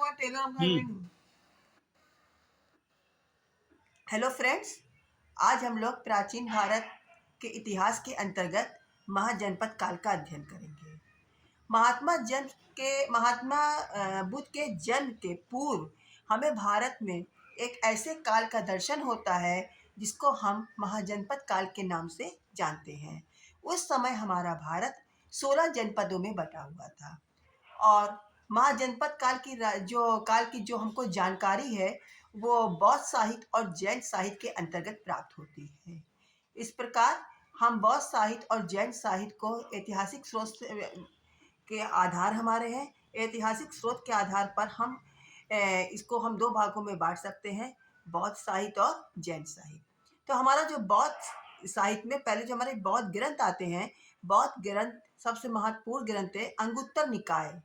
Hello friends, आज हम लोग प्राचीन भारत के इतिहास के अंतर्गत महाजनपद काल का अध्ययन करेंगे। महात्मा बुद्ध के जन्म के पूर्व हमें भारत में एक ऐसे काल का दर्शन होता है जिसको हम महाजनपद काल के नाम से जानते हैं। उस समय हमारा भारत 16 जनपदों में बटा हुआ था और महाजनपद काल की जो हमको जानकारी है वो बौद्ध साहित्य और जैन साहित्य के अंतर्गत प्राप्त होती है। इस प्रकार हम बौद्ध साहित्य और जैन साहित्य को ऐतिहासिक स्रोत के आधार हमारे हैं। ऐतिहासिक स्रोत के आधार पर हम इसको हम दो भागों में बांट सकते हैं, बौद्ध साहित्य और जैन साहित्य। तो हमारा जो बौद्ध साहित्य में पहले जो हमारे बौद्ध ग्रंथ आते हैं, बौद्ध ग्रंथ सबसे महत्वपूर्ण ग्रंथ है अंगुत्तर निकाय,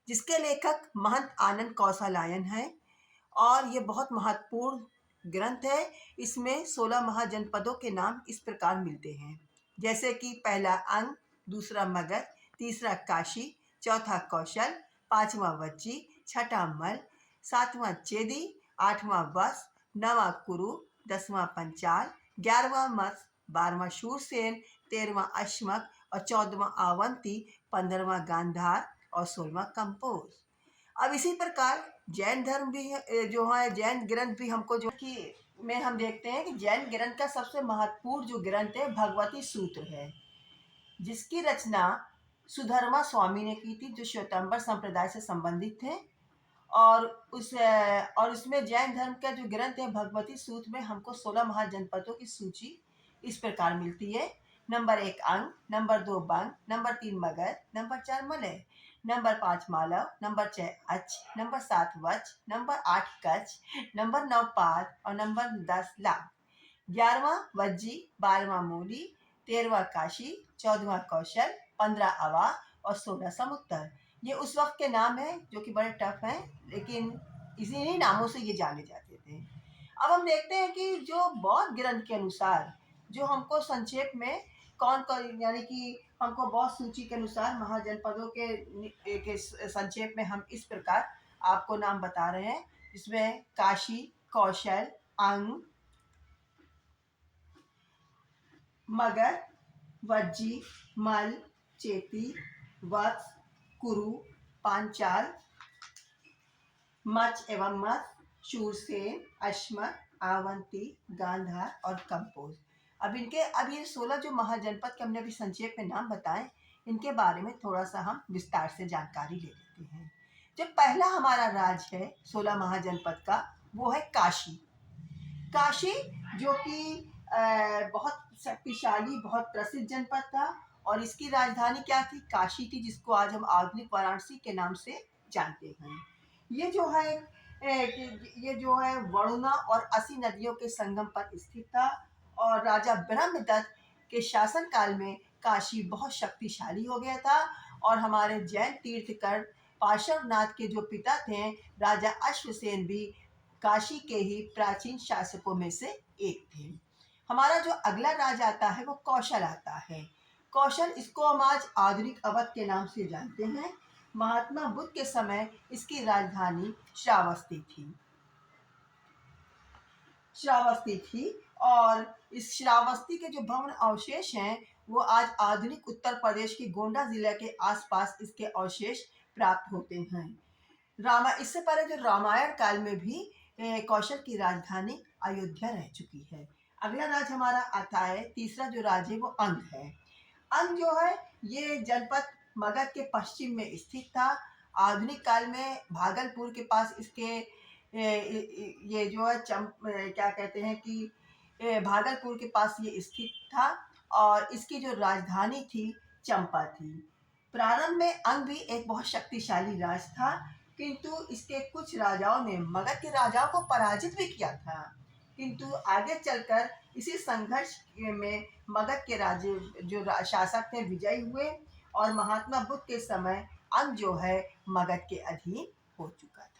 जिसके लेखक महंत आनंद कौशलायन हैं और ये बहुत महत्वपूर्ण ग्रंथ है। इसमें 16 महाजनपदों के नाम इस प्रकार मिलते हैं, जैसे कि पहला अंग, दूसरा मगध, तीसरा काशी, चौथा कौशल, पांचवा वज्जी, छठा मल, सातवां चेदी, आठवां वत्स, नवा कुरु, 10वां पंचाल, 11वां मत्स्य, 12वां शूरसेन, 13वां अश्मक और 14वां आवंती, 15वां गांधार और 16वां कंपोज। अब इसी प्रकार जैन धर्म भी जो है, जैन ग्रंथ भी हमको जो कि में हम देखते हैं कि जैन ग्रंथ का सबसे महत्वपूर्ण जो ग्रंथ है भगवती सूत्र है, जिसकी रचना सुधर्मा स्वामी ने की थी, जो श्वेतांबर संप्रदाय से संबंधित थे। और उसमें जैन धर्म का जो ग्रंथ है भगवती सूत्र में हमको 16 महाजनपदों की सूची इस प्रकार मिलती है। नंबर 1 अंग, number 2 Banga, number 3 Magadha, number 4 Malaya, number 5 Malwa, number 6 अच, नंबर 7 वच, नंबर 8 कच्छ, नंबर 9 पाद और नंबर 10 ला, 11वां वज्जी, 12वां मूली, 13वां काशी, 14वां कौशल, 15 अवा और 16 समुत्तर। ये उस वक्त के नाम हैं जो कि बड़े टफ हैं, लेकिन इसी नामों से ये जाने जाते थे। अब हम देखते हैं कि जो बौद्ध ग्रंथ के अनुसार जो हमको संक्षेप में यानी कि हमको बौद्ध सूची के अनुसार महाजनपदों के संक्षेप में हम इस प्रकार आपको नाम बता रहे हैं, जिसमें काशी, कौशल, अंग, मगध, वज्जी, मल, चेती, वत्स, कुरु, पांचाल, मच एवं मत, शूरसेन, अश्मक, आवंती, गांधार और कंपोज। अब ये 16 जो महाजनपद के हमने अभी संक्षेप में नाम बताए, इनके बारे में थोड़ा सा हम विस्तार से जानकारी ले लेते हैं। जो पहला हमारा राज्य है 16 महाजनपद का, वो है काशी। काशी जो कि बहुत शक्तिशाली, बहुत प्रसिद्ध जनपद था और इसकी राजधानी क्या थी? काशी थी, जिसको आज हम आधुनिक वाराणसी के नाम से जानते हैं। ये जो है वरुणा और असी नदियों के संगम पर स्थित था और राजा ब्रह्मदत्त के शासन काल में काशी बहुत शक्तिशाली हो गया था। और हमारे जैन तीर्थकर पार्श्वनाथ के जो पिता थे राजा अश्वसेन भी काशी के ही प्राचीन शासकों में से एक थे। हमारा जो अगला राज्य आता है वो कौशल आता है। कौशल, इसको हम आज आधुनिक अवध के नाम से जानते हैं। महात्मा बुद्ध के समय इसकी राजधानी श्रावस्ती थी और इस श्रावस्ती के जो भवन अवशेष हैं वो आज आधुनिक उत्तर प्रदेश के गोंडा जिले के आसपास इसके अवशेष प्राप्त होते हैं। इससे पहले जो रामायण काल में भी कौशल की राजधानी अयोध्या रह चुकी है। अगला राज्य हमारा आता है, तीसरा जो राज्य है वो अंग है। अंग जो है ये जनपद मगध के पश्चिम में स्थित था। आधुनिक काल में भागलपुर के पास इसके ये जो है क्या कहते हैं कि भागलपुर के पास ये स्थित था और इसकी जो राजधानी थी चंपा थी। प्रारंभ में अंग भी एक बहुत शक्तिशाली राज्य था, किंतु इसके कुछ राजाओं ने मगध के राजाओं को पराजित भी किया था, किंतु आगे चलकर इसी संघर्ष में मगध के शासक थे विजयी हुए और महात्मा बुद्ध के समय अंग जो है मगध के अधीन हो चुका था।